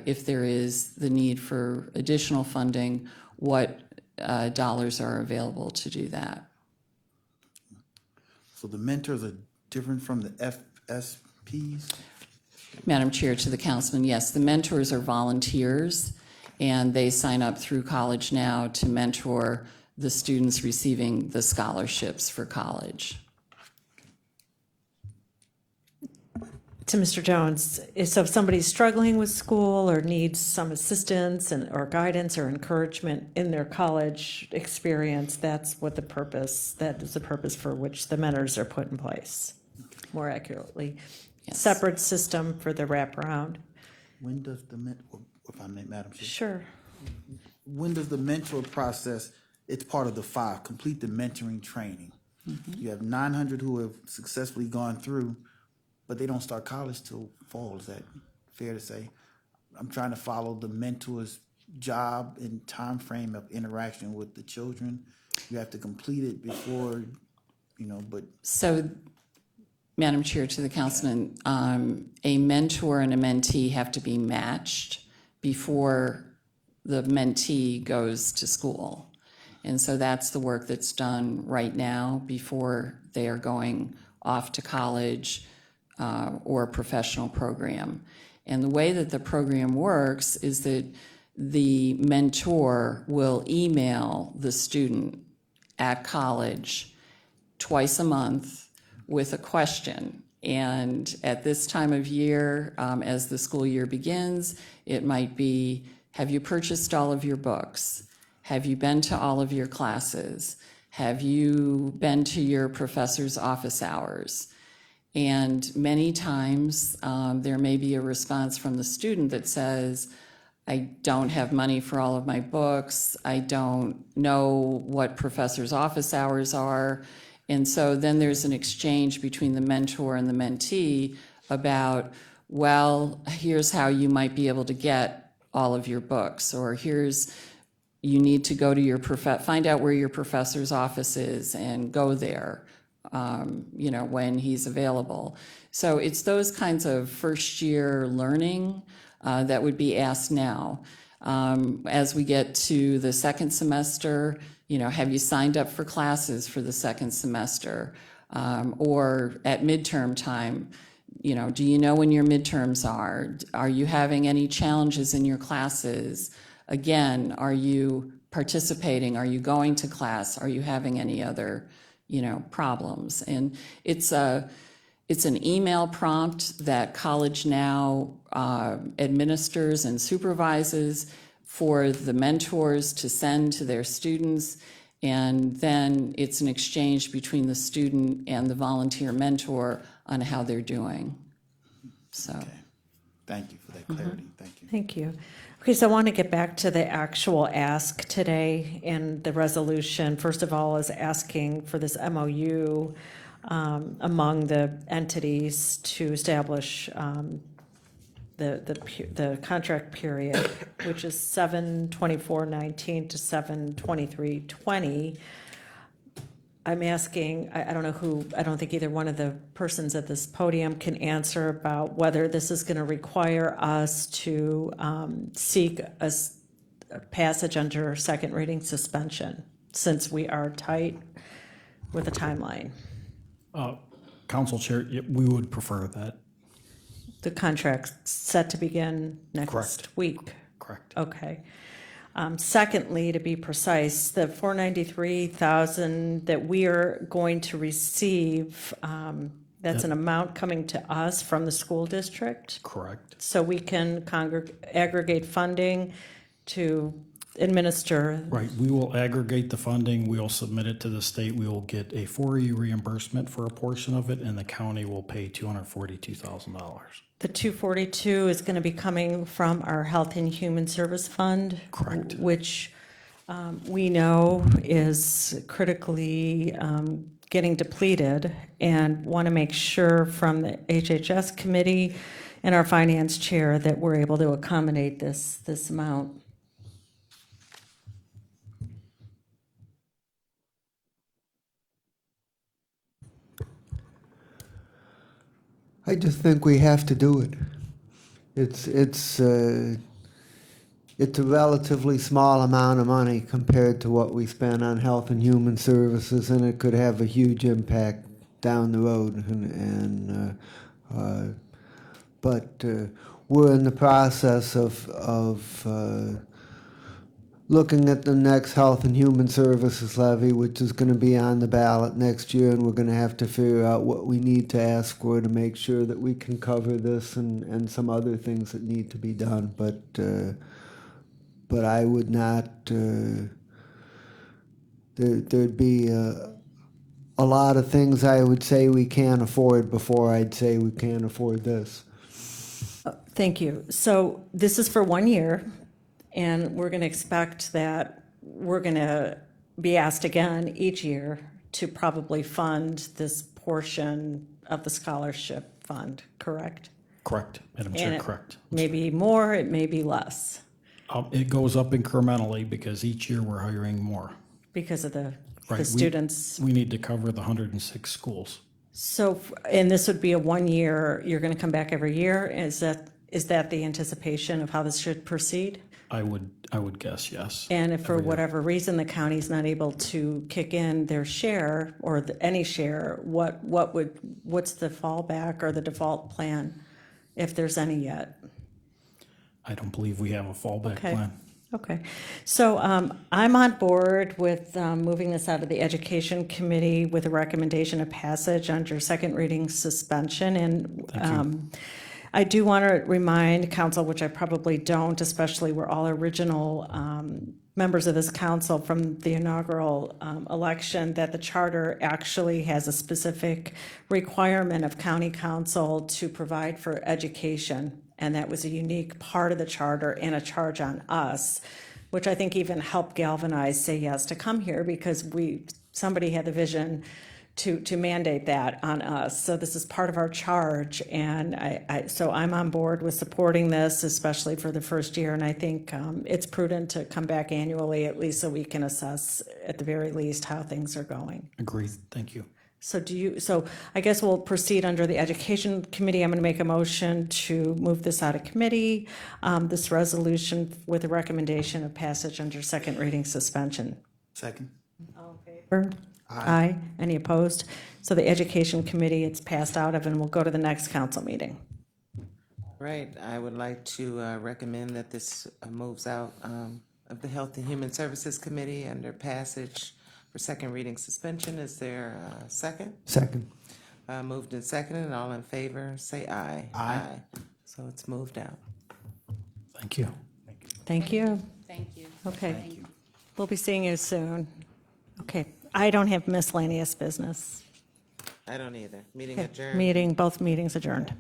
if there is the need for additional funding, what dollars are available to do that. So the mentors are different from the FSPs? Madam Chair, to the councilman, yes, the mentors are volunteers and they sign up through College Now to mentor the students receiving the scholarships for college. To Mr. Jones, so if somebody's struggling with school or needs some assistance or guidance or encouragement in their college experience, that is the purpose for which the mentors are put in place, more accurately. Yes. Separate system for the wraparound. When does if I may, Madam Chair? Sure. When does the mentor process, it's part of the 5, complete the mentoring training? Mm-hmm. You have 900 who have successfully gone through, but they don't start college till fall. Is that fair to say? I'm trying to follow the mentor's job and time frame of interaction with the children. You have to complete it before, but. So, Madam Chair, to the councilman, a mentor and a mentee have to be matched before the mentee goes to school. And so that's the work that's done right now before they are going off to college or a professional program. And the way that the program works is that the mentor will email the student at college twice a month with a question. And at this time of year, as the school year begins, it might be, have you purchased all of your books? Have you been to all of your classes? Have you been to your professor's office hours? And many times there may be a response from the student that says, I don't have money for all of my books. I don't know what professor's office hours are. And so then there's an exchange between the mentor and the mentee about, well, here's how you might be able to get all of your books, or you need to go to find out where your professor's office is and go there, when he's available. So it's those kinds of first year learning that would be asked now. As we get to the second semester, have you signed up for classes for the second semester? Or at midterm time, do you know when your midterms are? Are you having any challenges in your classes? Again, are you participating? Are you going to class? Are you having any other, problems? And it's an email prompt that College Now administers and supervises for the mentors to send to their students, and then it's an exchange between the student and the volunteer mentor on how they're doing. So, Okay. Thank you for that clarity. Thank you. Thank you. Okay, so I want to get back to the actual ask today, and the resolution, first of all, is asking for this MOU among the entities to establish the contract period, which is 7/24/19 to 7/23/20. I'm asking, I don't know who, I don't think either one of the persons at this podium can answer about whether this is going to require us to seek a passage under second reading suspension, since we are tight with a timeline. Council Chair, we would prefer that. The contract's set to begin next Correct. week. Correct. Okay. Secondly, to be precise, the $493,000 that we are going to receive, that's an amount coming to us from the school district. Correct. So we can aggregate funding to administer. Right, we will aggregate the funding, we will submit it to the state, we will get a 4E reimbursement for a portion of it, and the county will pay $242,000. The 242 is going to be coming from our Health and Human Service Fund. Correct. Which we know is critically getting depleted, and want to make sure from the HHS committee and our finance chair that we're able to accommodate this amount. I just think we have to do it. It's a relatively small amount of money compared to what we spend on Health and Human Services, and it could have a huge impact down the road. But we're in the process of looking at the next Health and Human Services levy, which is going to be on the ballot next year, and we're going to have to figure out what we need to ask for to make sure that we can cover this and some other things that need to be done. But I would not. There'd be a lot of things I would say we can't afford before I'd say we can't afford this. Thank you. So this is for 1 year. And we're going to expect that we're going to be asked again each year to probably fund this portion of the scholarship fund, correct? Correct, Madam And Chair, it correct. may be more, it may be less, It goes up incrementally because each year we're hiring more. because of the Right, students. We need to cover the 106 schools. So, and this would be a 1 year, you're going to come back every year? Is that the anticipation of how this should proceed? I would guess, yes. And if for whatever reason the county's not able to kick in their share or any share, what's the fallback or the default plan, if there's any yet? I don't believe we have a fallback Okay. plan. Okay, so I'm on board with moving this out of the Education Committee with a recommendation of passage under second reading suspension. And I do want to remind council, which I probably don't, especially we're all original members of this council from the inaugural election, that the charter actually has a specific requirement of county council to provide for education. And that was a unique part of the charter and a charge on us, which I think even helped galvanize Say Yes to come here, because somebody had the vision to mandate that on us. So this is part of our charge, and so I'm on board with supporting this, especially for the first year. And I think it's prudent to come back annually, at least so we can assess at the very least how things are going. Agreed, thank you. So I guess we'll proceed under the Education Committee. I'm going to make a motion to move this out of committee, this resolution with a recommendation of passage under second reading suspension. Second. All in favor? Aye. Any opposed? So the Education Committee, it's passed out of, and we'll go to the next council meeting. Right, I would like to recommend that this moves out of the Health and Human Services Committee under passage for second reading suspension. Is there a second? Second. Moved and seconded, all in favor, say aye. Aye. So it's moved out. Thank you. Thank you. Thank you. Okay. We'll be seeing you soon. Okay. I don't have miscellaneous business. I don't either. Meeting adjourned. Both meetings adjourned.